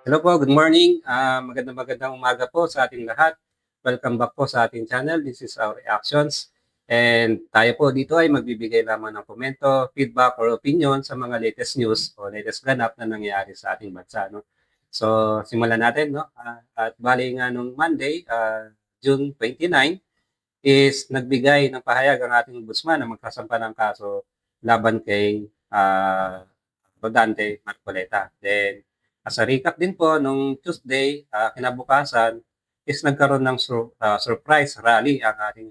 Hello po, good morning. Magandang umaga po sa ating lahat. Welcome back po sa ating channel. This is our reactions. And tayo po dito ay magbibigay lamang ng komento, feedback, or opinion sa mga latest news o latest ganap na nangyayari sa ating bansa. No? So, simulan natin. No? At bali nga nung Monday, June 29, is nagbigay ng pahayag ang ating ombudsman na magkasampa ng kaso laban kay Rodante Marcoleta. Then, as a recap din po, nung Tuesday, kinabukasan, is nagkaroon ng surprise rally ang ating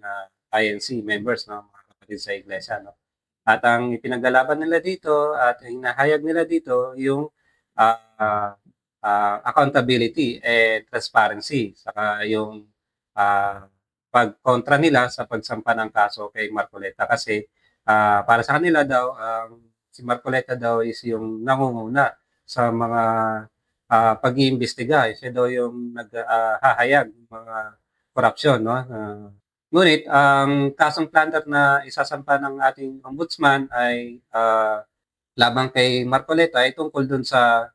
INC members, no, mga kapatid sa iglesia. No? At ang ipinaglalaban nila dito at hinahayag nila dito yung accountability and transparency, saka yung pagkontra nila sa pagsampa ng kaso kay Marcoleta kasi para sa kanila daw si Marcoleta daw is yung nangunguna sa mga pag-iimbestiga. Siya daw yung naghahayag ng mga korupsyon, no? Ngunit ang kasong plunder na isasampa ng ating ombudsman ay labang kay Marcoleta ay tungkol dun sa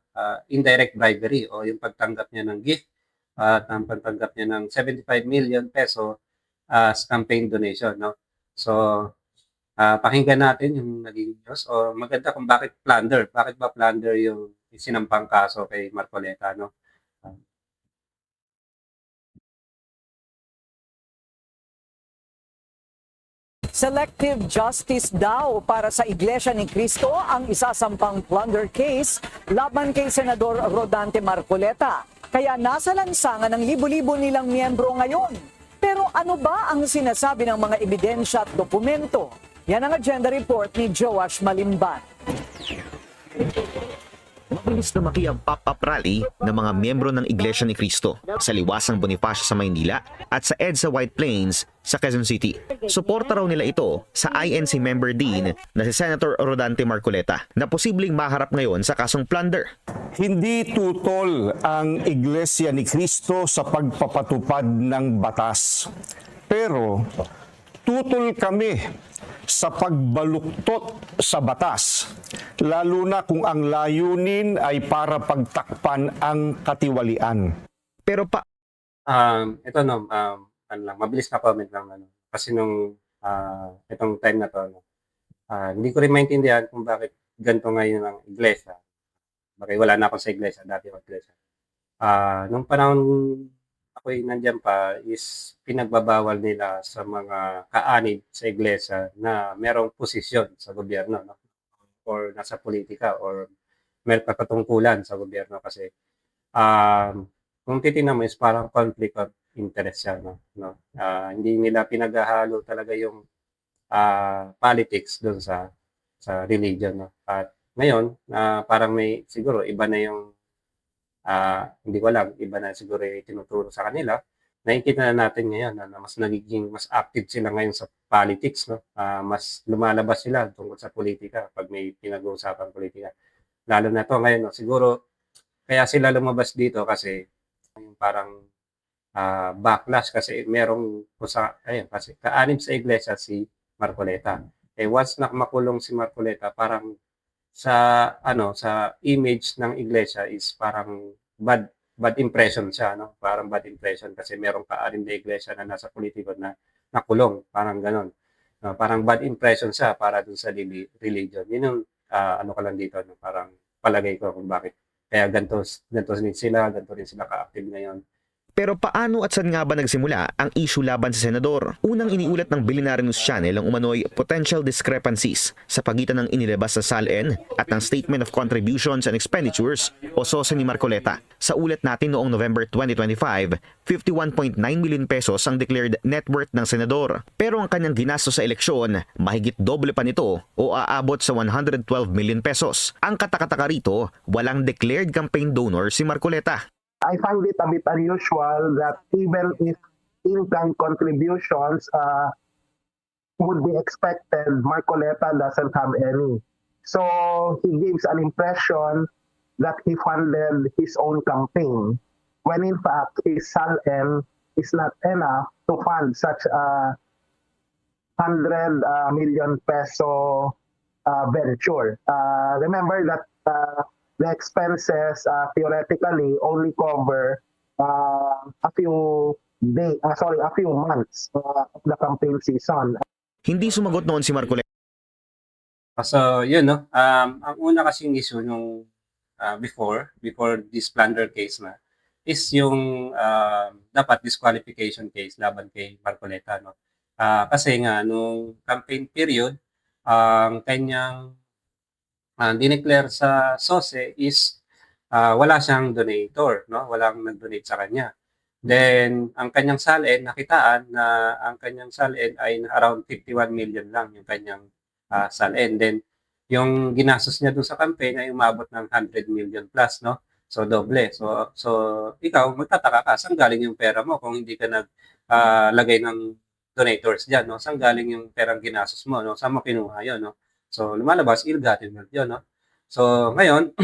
indirect bribery o yung pagtanggap niya ng gift at ang pagtanggap niya ng 75 million peso as campaign donation, no? So, pakinggan natin yung naging news o maganda kung bakit plunder. Bakit ba plunder yung sinampang kaso kay Marcoleta, no? Selective justice daw para sa Iglesia ni Cristo ang isasampang plunder case laban kay Senador Rodante Marcoleta. Kaya nasa lansangan ng libo-libo nilang miyembro ngayon. Pero ano ba ang sinasabi ng mga ebidensya at dokumento? Yan ang agenda report ni Joash Malimban. Mabilis lumaki ang pop-up rally ng mga miyembro ng Iglesia ni Cristo sa Liwasang Bonifacio sa Maynila at sa EDSA White Plains sa Quezon City. Suporta raw nila ito sa INC member din na si Senator Rodante Marcoleta na posibleng maharap ngayon sa kasong plunder. Hindi tutol ang Iglesia ni Cristo sa pagpapatupad ng batas. Pero tutol kami sa pagbaluktot sa batas, lalo na kung ang layunin ay para pagtakpan ang katiwalian. Pero ito no, ano lang, mabilis na comment lang. Ano, kasi nung itong time na to, no, hindi ko rin maintindihan kung bakit ganito ngayon ang iglesia. Bakit wala na ako sa iglesia, dati ako iglesia. Nung panahon ako'y nandiyan pa is pinagbabawal nila sa mga kaanib sa iglesia na merong posisyon sa gobyerno, no? Or nasa politika or may katungkulan sa gobyerno kasi kung titingnan mo is parang conflict of interest siya, no? Hindi nila pinaghahalo talaga yung politics doon sa religion, no? At ngayon parang may siguro iba na yung hindi ko alam, iba na siguro yung tinuturo sa kanila. Nakikita na natin ngayon na mas nagiging mas active sila ngayon sa politics, no? Mas lumalabas sila tungkol sa politika pag may pinag-uusapang politika. Lalo na to ngayon, no? Siguro kaya sila lumabas dito kasi yung parang backlash kasi merong kasi kaanib sa iglesia si Marcoleta. Once na makulong si Marcoleta, parang sa image ng iglesia is parang bad impression siya, no? Parang bad impression kasi merong kaanin na iglesia na nasa politiko na nakulong, parang ganon. Parang bad impression siya para dun sa religion. Yun yung ano ko lang dito, no? Parang palagay ko kung bakit. Kaya ganito rin sila ka-active ngayon. Pero paano at saan nga ba nagsimula ang issue laban sa senador? Unang iniulat ng Billionaire News Channel ang umano'y potential discrepancies sa pagitan ng inilabas sa SALN at ng Statement of Contributions and Expenditures o SOSE ni Marcoleta. Sa ulat natin noong November 2025, 51.9 million pesos ang declared net worth ng senador. Pero ang kanyang ginastos sa eleksyon, mahigit doble pa nito o aabot sa 112 million pesos. Ang katakataka rito, walang declared campaign donor si Marcoleta. I find it a bit unusual that even if income contributions would be expected, Marcoleta doesn't have any. So he gives an impression that he funded his own campaign, when in fact his SALN is not enough to fund such a 100 million peso venture. Remember that the expenses theoretically only cover a few a few months of the campaign season. Hindi sumagot noon si Marcoleta So, yun, no? Ang una kasing issue nung before this plunder case na is yung dapat disqualification case laban kay Marcoleta, no? Kasi nga, nung campaign period, ang kanyang dineclare sa SOSE is wala siyang donator, no? Walang nag-donate sa kanya. Then, ang kanyang salin, nakitaan na ang kanyang salin ay around 51 million lang yung kanyang salin. Then, yung ginastos niya dun sa campaign ay umabot ng 100 million plus, no? So, doble. So ikaw, magtataka ka, saan galing yung pera mo kung hindi ka naglagay ng donators dyan, no? Saan galing yung perang ginastos mo, no? Saan mo kinuha yun, no? So, lumalabas, ill-gotten wealth yun, no? So, ngayon,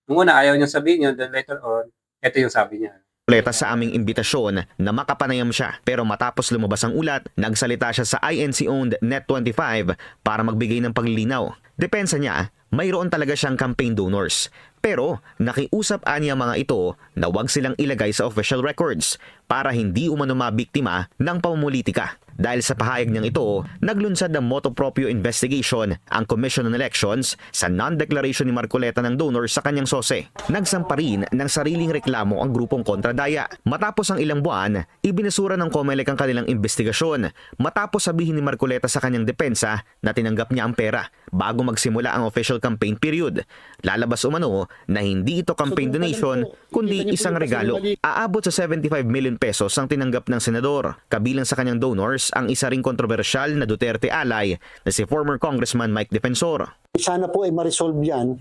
nung una ayaw niya sabihin yun, then later on, ito yung sabi niya. sa aming imbitasyon na makapanayam siya. Pero matapos lumabas ang ulat, nagsalita siya sa INC-owned Net25 para magbigay ng paglilinaw. Depensa niya, mayroon talaga siyang campaign donors. Pero nakiusap niya mga ito na huwag silang ilagay sa official records para hindi umano mabiktima ng pamumulitika. Dahil sa pahayag niyang ito, naglunsad ng motu proprio investigation ang Commission on Elections sa non-declaration ni Marcoleta ng donors sa kanyang SOSE. Nagsampa rin ng sariling reklamo ang grupong kontradaya. Matapos ang ilang buwan, ibinasura ng COMELEC ang kanilang investigasyon matapos sabihin ni Marcoleta sa kanyang depensa na tinanggap niya ang pera bago magsimula ang official campaign period. Lalabas umano na hindi ito campaign donation kundi isang regalo. Aabot sa 75 million pesos ang tinanggap ng senador. Kabilang sa kanyang donors ang isa ring kontrobersyal na Duterte ally na si former Congressman Mike Defensor. Sana po ay ma-resolve yan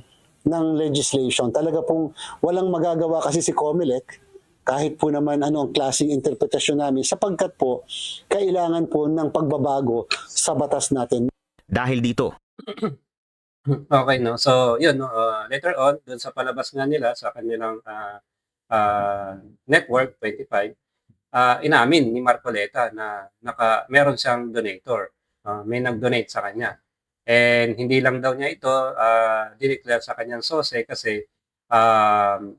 ng legislation. Talaga pong walang magagawa kasi si COMELEC kahit po naman ano ang klaseng interpretasyon namin sapagkat po kailangan po ng pagbabago sa batas natin. Dahil dito, Okay, no? So, yun, no? Later on, dun sa palabas nga nila sa kanilang network, 25, inamin ni Marcoleta na meron siyang donator. May nag-donate sa kanya. And hindi lang daw niya ito dineclare sa kanyang SOSE kasi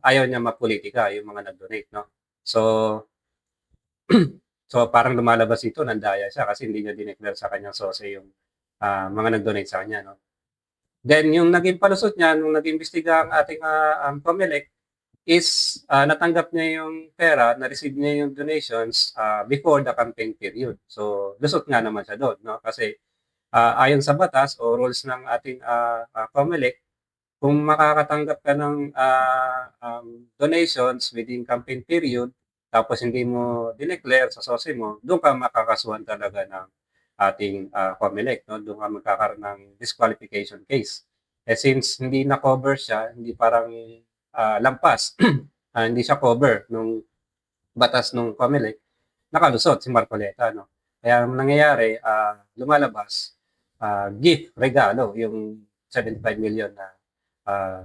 ayaw niya mapolitika yung mga nag-donate, no? So, so parang lumalabas ito, nandaya siya kasi hindi niya dineclare sa kanyang SOSE yung mga nag-donate sa kanya, no? Then, yung naging palusot niya, nung nag-imbestiga ang ating COMELEC, is natanggap niya yung pera, na-receive niya yung donations before the campaign period. So, lusot nga naman siya doon, no? Kasi ayon sa batas o rules ng ating COMELEC, kung makakatanggap ka ng donations within campaign period, tapos hindi mo dineclare sa SOSE mo, doon ka makakasuhan talaga ng ating COMELEC, no? Doon ka magkakaroon ng disqualification case. Since hindi na-cover siya, hindi parang lampas, hindi siya cover nung batas nung COMELEC, nakalusot si Marcoleta, no? Kaya ang nangyayari, lumalabas, gift, regalo, yung 75 million na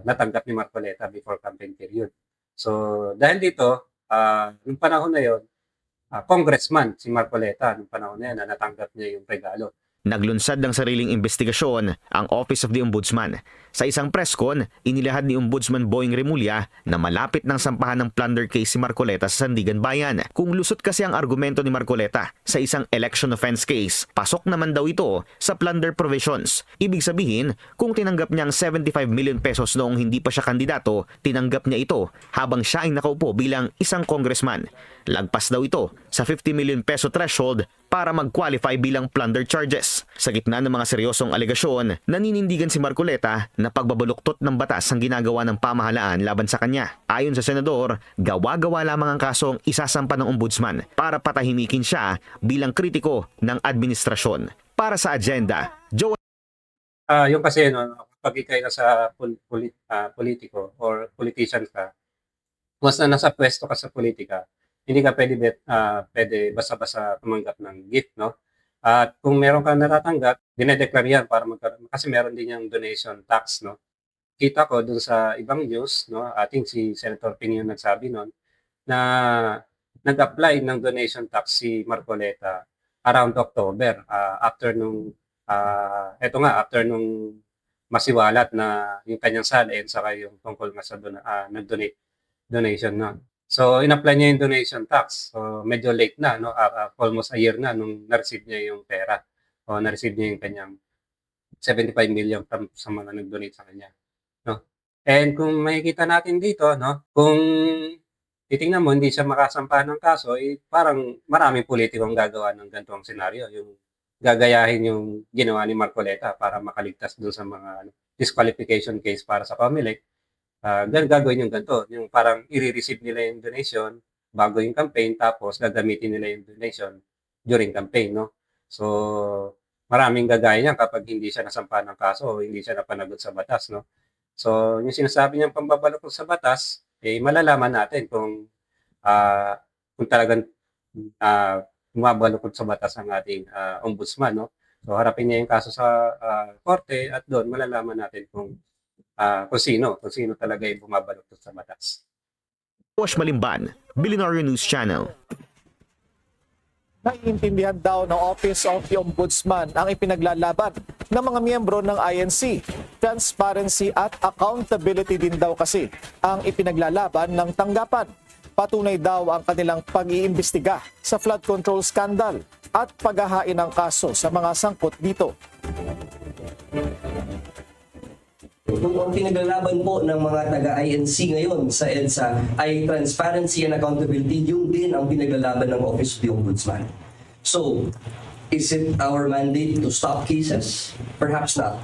natanggap ni Marcoleta before campaign period. So, dahil dito, nung panahon na yon, congressman si Marcoleta, nung panahon na yan, na natanggap niya yung regalo. naglunsad ng sariling investigasyon ang Office of the Ombudsman. Sa isang presscon, inilahad ni Ombudsman Boying Remulla na malapit ng sampahan ng plunder case si Marcoleta sa Sandigan Bayan. Kung lusot kasi ang argumento ni Marcoleta sa isang election offense case, pasok naman daw ito sa plunder provisions. Ibig sabihin, kung tinanggap niya ang 75 million pesos noong hindi pa siya kandidato, tinanggap niya ito habang siya ay nakaupo bilang isang congressman. Lagpas daw ito sa 50 million peso threshold para mag-qualify bilang plunder charges. Sa gitna ng mga seryosong alegasyon, naninindigan si Marcoleta na pagbabaluktot ng batas ang ginagawa ng pamahalaan laban sa kanya. Ayon sa senador, gawa-gawa lamang ang kasong isasampa ng ombudsman para patahimikin siya bilang kritiko ng administrasyon. Para sa agenda, Joe. Yung kasi, no, pag ikay na sa politiko or politician ka, once na nasa pwesto ka sa politika, hindi ka pwede basta-basta tumanggap ng gift, no? At kung meron kang natatanggap, dinedeclare yan para magkaroon, kasi meron din yung donation tax, no? Kita ko dun sa ibang news, no, ating si Senator Ping yung nagsabi nun, na nag-apply ng donation tax si Marcoleta around October, after nung masiwalat na yung kanyang salin saka yung tungkol nga sa donation na. So, in-apply niya yung donation tax. So, medyo late na, no? Almost a year na nung na-receive niya yung pera o na-receive niya yung kanyang 75 million sa mga nag-donate sa kanya, no? And kung makikita natin dito, no, kung titingnan mo hindi siya makasampahan ng kaso, eh, parang maraming politikong gagawa ng ganitong senaryo, yung gagayahin yung ginawa ni Marcoleta para makaligtas dun sa mga disqualification case para sa Comelec. Gagawin yung ganito, yung parang i-receive nila yung donation bago yung campaign tapos gagamitin nila yung donation during campaign, no? So, maraming gagaya niyan kapag hindi siya nasampahan ng kaso o hindi siya napanagot sa batas, no? So, yung sinasabi niyang pambabaluktot sa batas, eh, malalaman natin kung talagang bumabaluktot sa batas ang ating ombudsman, no? So, harapin niya yung kaso sa korte at doon malalaman natin kung sino talaga yung bumabaluktot sa batas. Josh Malimban, Billionaire News Channel. Naiintindihan daw ng Office of the Ombudsman ang ipinaglalaban ng mga miyembro ng INC. Transparency at accountability din daw kasi ang ipinaglalaban ng tanggapan. Patunay daw ang kanilang pag-iimbestiga sa flood control scandal at paghahain ng kaso sa mga sangkot dito. Kung ang pinaglalaban po ng mga taga-INC ngayon sa EDSA ay transparency and accountability, yung din ang pinaglalaban ng Office of the Ombudsman. So, is it our mandate to stop cases? Perhaps not.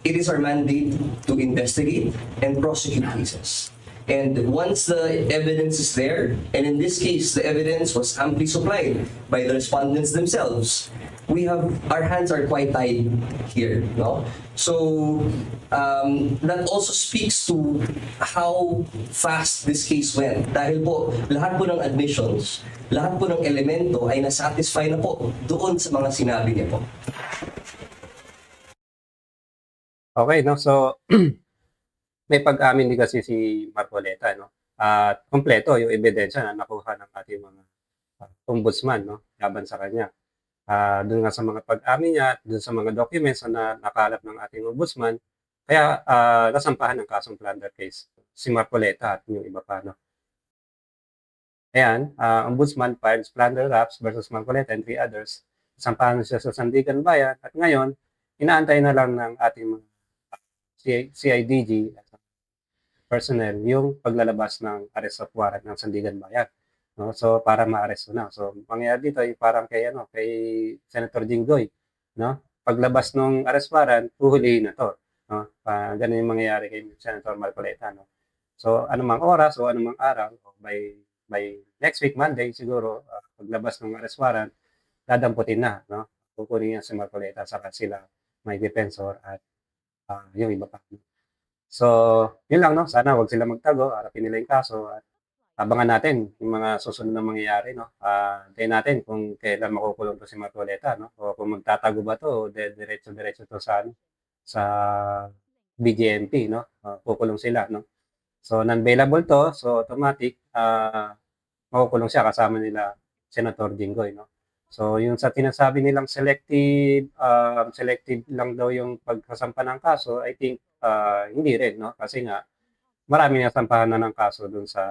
It is our mandate to investigate and prosecute cases. And once the evidence is there, and in this case, the evidence was amply supplied by the respondents themselves, our hands are quite tied here, no? So that also speaks to how fast this case went. Dahil po, lahat po ng admissions, lahat po ng elemento ay nasatisfy na po doon sa mga sinabi niya po. Okay, no? So, may pag-amin din kasi si Marcoleta, no? At kompleto yung ebidensya na nakuha ng ating mga ombudsman, no? Laban sa kanya. Doon nga sa mga pag-amin niya, doon sa mga documents na nakalap ng ating ombudsman, kaya nasampahan ng kasong plunder case si Marcoleta at yung iba pa, no? Ayan, ombudsman files plunder raps versus Marcoleta and 3 others. Nasampahan siya sa Sandigan Bayan at ngayon, inaantay na lang ng ating mga CIDG personnel yung paglalabas ng arrest of warrant ng Sandigan Bayan, no? So para ma-arresto na. So mangyayari dito ay parang kay Senator Jinggoy, no? Paglabas ng arrest warrant, huhulihin na to, no? Ganun yung mangyayari kay Senator Marcoleta, no? So anumang oras o anumang araw by next week Monday siguro, paglabas ng arrest warrant, dadamputin na, no? Kukunin niya si Marcoleta saka sila may defensor at yung iba pa. So, yun lang, no? Sana wag sila magtago, harapin nila yung kaso at abangan natin yung mga susunod na mangyayari, no? Hintayin natin kung kailan makukulong to si Marcoleta, no? O kung magtatago ba to o diretso-diretso to sa BJMP, no? Kukulong sila, no? So, non-bailable to, so automatic makukulong siya kasama nila Senator Jinggoy, no? So, yung sa tinasabi nilang selective lang daw yung pagkasampa ng kaso, I think hindi rin, no? Kasi nga, marami nasampahan na ng kaso dun sa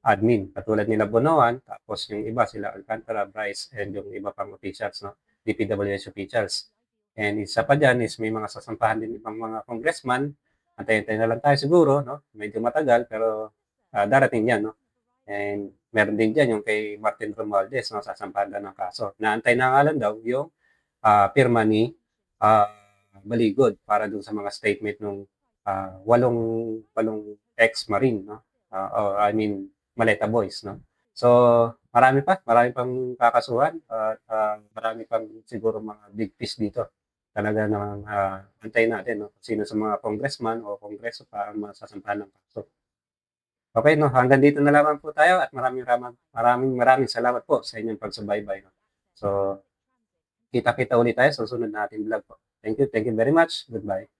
admin. Katulad nila Bonoan, tapos yung iba sila Alcantara, Bryce, and yung iba pang officials, no? DPWH officials. And isa pa dyan is may mga sasampahan din ibang mga congressman. Antay-antay na lang tayo siguro, no? Medyo matagal, pero darating yan, no? And meron din dyan yung kay Martin Romualdez, no? Sasampahan na ng kaso. Naantay na nga lang daw yung pirma ni Baligod para dun sa mga statement ng walong ex-marine, no? Maleta boys, no? So, marami pang kakasuhan at marami pang siguro mga big fish dito. Talaga namang antayin natin, no? Sino sa mga congressman o kongreso pa ang masasampahan ng kaso. Okay, no? Hanggang dito na lamang po tayo at maraming salamat po sa inyong pagsubaybay, no? So, kita-kita ulit tayo sa susunod nating vlog po. Thank you very much. Goodbye.